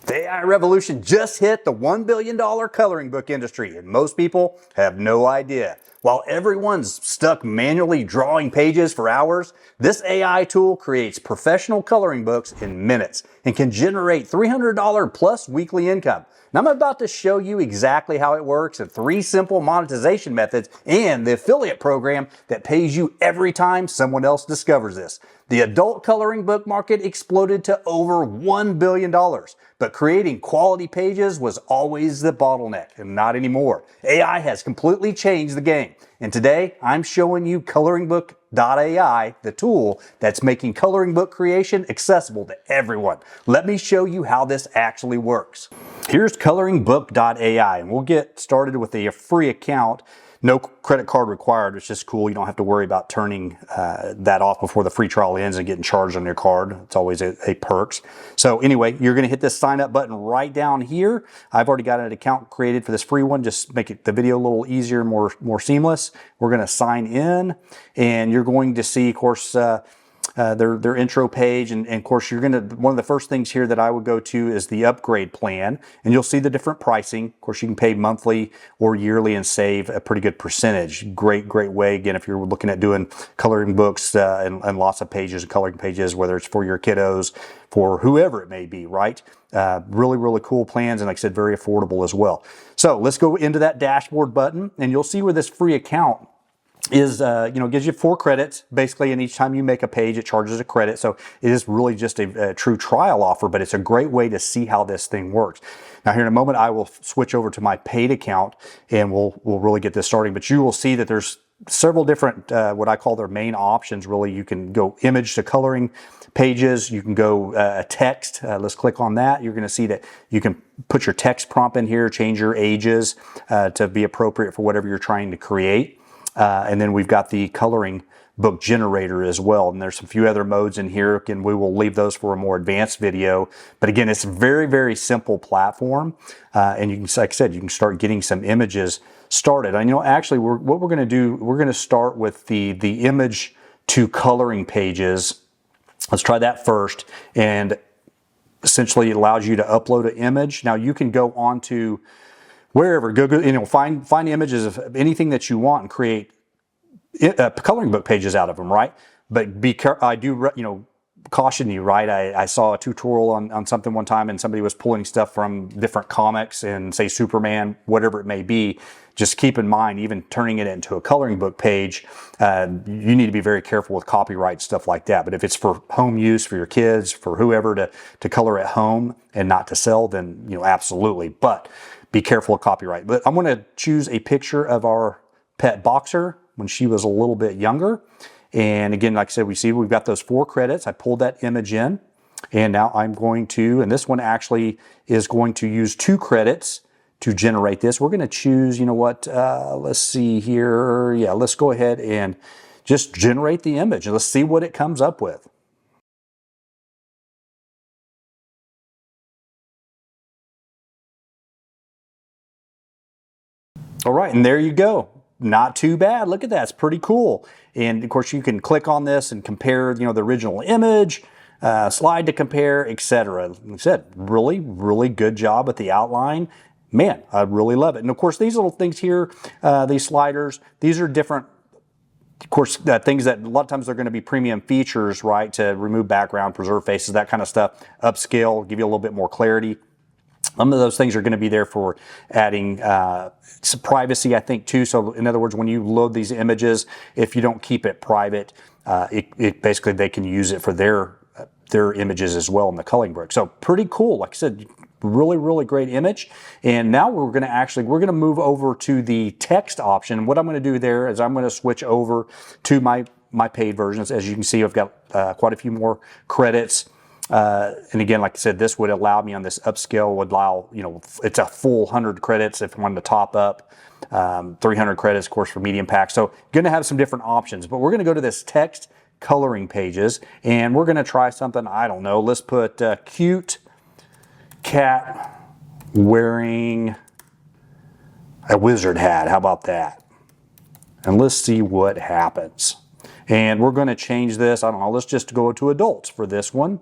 The AI revolution just hit the $1 billion coloring book industry, and most people have no idea. While everyone's stuck manually drawing pages for hours, this AI tool creates professional coloring books in minutes and can generate $300 plus weekly income. Now I'm about to show you exactly how it works and 3 simple monetization methods and the affiliate program that pays you every time someone else discovers this. The adult coloring book market exploded to over $1 billion, but creating quality pages was always the bottleneck, and not anymore. AI has completely changed the game, and today I'm showing you ColoringBook.ai, the tool that's making coloring book creation accessible to everyone. Let me show you how this actually works. Here's ColoringBook.ai, and we'll get started with a free account. No credit card required. It's just cool. You don't have to worry about turning that off before the free trial ends and getting charged on your card. It's always a perks. So anyway, you're going to hit this sign up button right down here. I've already got an account created for this free one. Just make it the video a little easier, more seamless. We're going to sign in, and you're going to see, of course, their intro page, and of course one of the first things here that I would go to is the upgrade plan, and you'll see the different pricing. Of course, you can pay monthly or yearly and save a pretty good percentage. Great way, again, if you're looking at doing coloring books and lots of pages and coloring pages, whether it's for your kiddos, for whoever it may be, right? Really cool plans, and like I said, very affordable as well. So let's go into that dashboard button, and you'll see where this free account is, gives you 4 credits basically, and each time you make a page it charges a credit. So it is really just a true trial offer, but it's a great way to see how this thing works. Now here in a moment I will switch over to my paid account and we'll really get this starting, but you will see that there's several different what I call their main options. Really, you can go image to coloring pages, you can go text. Let's click on that. You're going to see that you can put your text prompt in here, change your ages to be appropriate for whatever you're trying to create. And then we've got the coloring book generator as well. And there's a few other modes in here. Again, we will leave those for a more advanced video. But again, it's a very simple platform. And you can, like I said, you can start getting some images started. And actually, what we're going to do, we're going to start with the image to coloring pages. Let's try that first. And essentially, it allows you to upload an image. Now you can go on to wherever, find images of anything that you want and create coloring book pages out of them, right? But I do, caution you, right? I saw a tutorial on something one time, and somebody was pulling stuff from different comics and say Superman, whatever it may be. Just keep in mind, even turning it into a coloring book page, you need to be very careful with copyright, stuff like that. But if it's for home use, for your kids, for whoever to color at home and not to sell, then absolutely. But be careful of copyright. But I'm going to choose a picture of our pet boxer when she was a little bit younger. And again, like I said, we've got those 4 credits. I pulled that image in, and now I'm going to, and this one actually is going to use 2 credits to generate this. We're going to choose, let's see here. Yeah, let's go ahead and just generate the image, and let's see what it comes up with. All right, and there you go. Not too bad. Look at that. It's pretty cool. And of course, you can click on this and compare, the original image, slide to compare, etc. Like I said, really good job with the outline. Man, I really love it. And of course, these little things here, these sliders, these are different. Of course, things that a lot of times they're going to be premium features, right? To remove background, preserve faces, that kind of stuff. Upscale, give you a little bit more clarity. Some of those things are going to be there for adding some privacy, I think, too. So in other words, when you load these images, if you don't keep it private, it basically they can use it for their images as well in the coloring book. So pretty cool. Like I said, really great image. And now we're going to move over to the text option. What I'm going to do there is I'm going to switch over to my paid versions. As you can see, I've got quite a few more credits. And again, like I said, this would allow me on this upscale, would allow, it's a full 100 credits if I wanted to top up, 300 credits, of course, for medium pack. So going to have some different options, but we're going to go to this text coloring pages, and we're going to try something, I don't know, let's put cute cat wearing a wizard hat. How about that? And let's see what happens. And we're going to change this, I don't know, let's just go to adults for this one.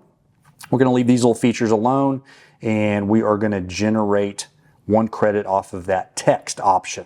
We're going to leave these little features alone, and we are going to generate 1 credit off of that text option.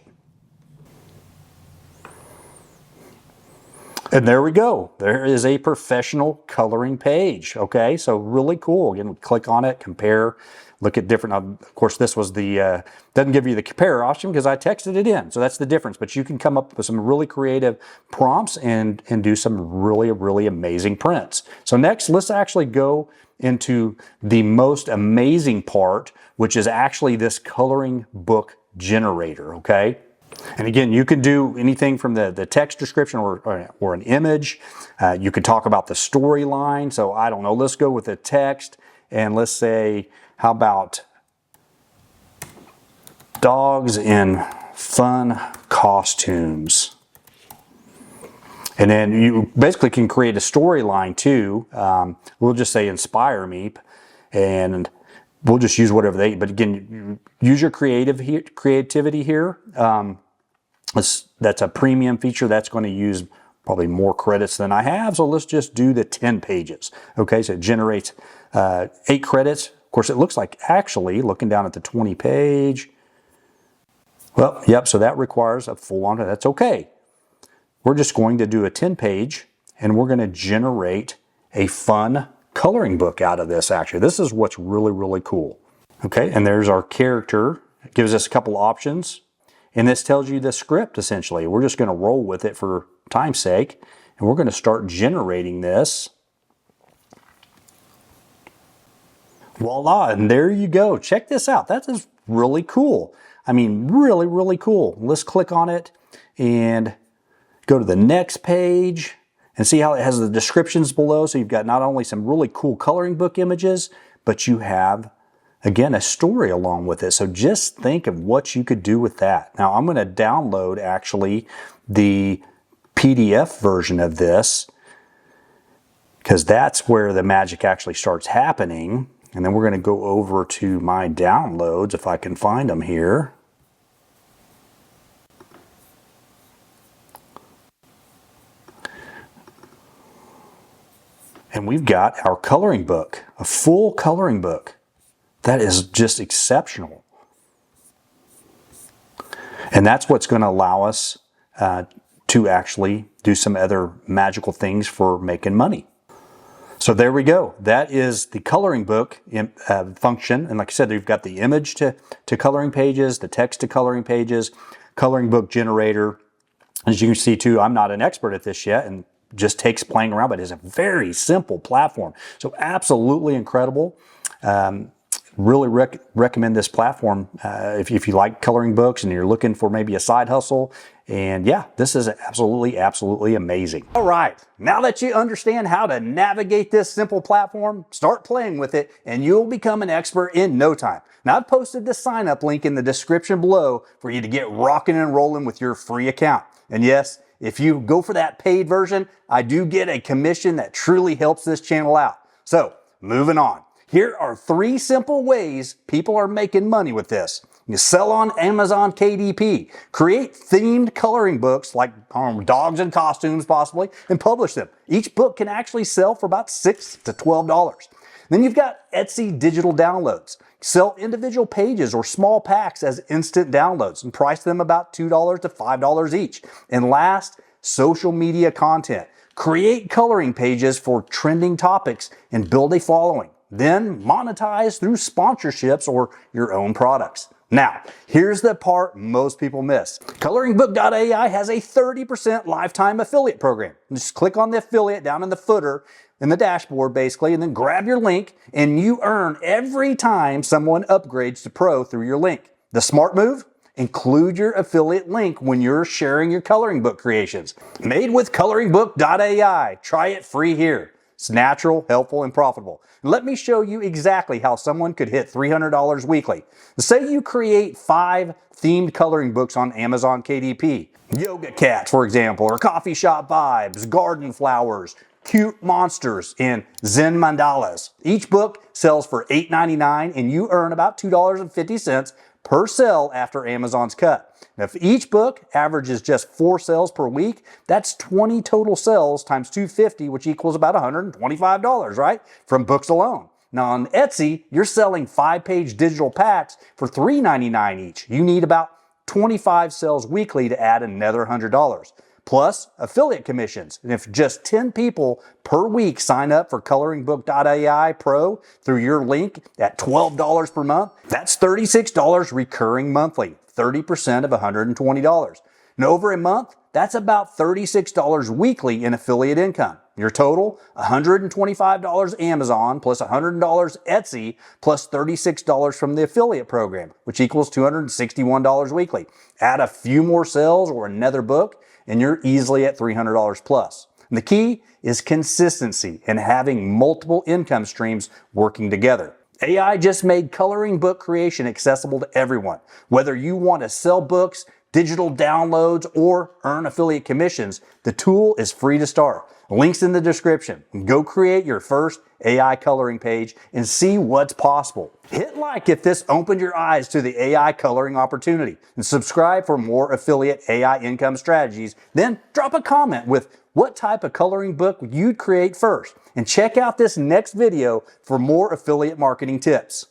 And there we go. There is a professional coloring page. Okay, so really cool. Again, click on it, compare, look at different. Of course, this was the, doesn't give you the compare option because I texted it in. So that's the difference. But you can come up with some really creative prompts and do some really, really amazing prints. So next, let's actually go into the most amazing part, which is actually this coloring book generator. Okay. And again, you can do anything from the text description or an image. You can talk about the storyline. So I don't know, let's go with the text and let's say, how about dogs in fun costumes? And then you basically can create a storyline too. We'll just say inspire me, and we'll just use whatever they, but again, use your creativity here. That's a premium feature. That's going to use probably more credits than I have. So let's just do the 10 pages. Okay, so it generates 8 credits. Of course, it looks like actually looking down at the 20 page. Well, yep, so that requires a full on. That's okay. We're just going to do a 10 page and we're going to generate a fun coloring book out of this. Actually, this is what's really, really cool. Okay, and there's our character. It gives us a couple options. And this tells you the script, essentially. We're just going to roll with it for time's sake. And we're going to start generating this. Voila, and there you go. Check this out. That is really cool. I mean, really, really cool. Let's click on it and go to the next page and see how it has the descriptions below. So you've got not only some really cool coloring book images, but you have, again, a story along with it. So just think of what you could do with that. Now I'm going to download actually the PDF version of this because that's where the magic actually starts happening. And then we're going to go over to my downloads if I can find them here. And we've got our coloring book, a full coloring book. That is just exceptional. And that's what's going to allow us to actually do some other magical things for making money. So there we go. That is the coloring book function. And like I said, you've got the image to coloring pages, the text to coloring pages, coloring book generator. As you can see too, I'm not an expert at this yet and just takes playing around, but it's a very simple platform. So absolutely incredible. Really recommend this platform if you like coloring books and you're looking for maybe a side hustle. And yeah, this is absolutely, absolutely amazing. All right, now that you understand how to navigate this simple platform, start playing with it and you'll become an expert in no time. Now I've posted the sign up link in the description below for you to get rocking and rolling with your free account. And yes, if you go for that paid version, I do get a commission that truly helps this channel out. So moving on. Here are 3 simple ways people are making money with this. You sell on Amazon KDP, create themed coloring books like dogs and costumes possibly, and publish them. Each book can actually sell for about $6 to $12. Then you've got Etsy digital downloads. Sell individual pages or small packs as instant downloads and price them about $2 to $5 each. And last, social media content. Create coloring pages for trending topics and build a following. Then monetize through sponsorships or your own products. Now, here's the part most people miss. ColoringBook.ai has a 30% lifetime affiliate program. Just click on the affiliate down in the footer in the dashboard basically, and then grab your link and you earn every time someone upgrades to Pro through your link. The smart move? Include your affiliate link when you're sharing your coloring book creations. Made with ColoringBook.ai. Try it free here. It's natural, helpful, and profitable. And let me show you exactly how someone could hit $300 weekly. Say you create 5 themed coloring books on Amazon KDP. Yoga cats, for example, or coffee shop vibes, garden flowers, cute monsters, and Zen mandalas. Each book sells for $8.99 and you earn about $2.50 per sale after Amazon's cut. Now, if each book averages just 4 sales per week, that's 20 total sales times 250, which equals about $125, right? From books alone. Now on Etsy, you're selling 5-page digital packs for $3.99 each. You need about 25 sales weekly to add another $100. Plus affiliate commissions. And if just 10 people per week sign up for ColoringBook.ai Pro through your link at $12 per month, that's $36 recurring monthly, 30% of $120. And over a month, that's about $36 weekly in affiliate income. Your total, $125 Amazon plus $100 Etsy plus $36 from the affiliate program, which equals $261 weekly. Add a few more sales or another book, and you're easily at $300 plus. And the key is consistency and having multiple income streams working together. AI just made coloring book creation accessible to everyone. Whether you want to sell books, digital downloads, or earn affiliate commissions, the tool is free to start. Links in the description. Go create your first AI coloring page and see what's possible. Hit like if this opened your eyes to the AI coloring opportunity, and subscribe for more affiliate AI income strategies. Then drop a comment with what type of coloring book you'd create first. And check out this next video for more affiliate marketing tips.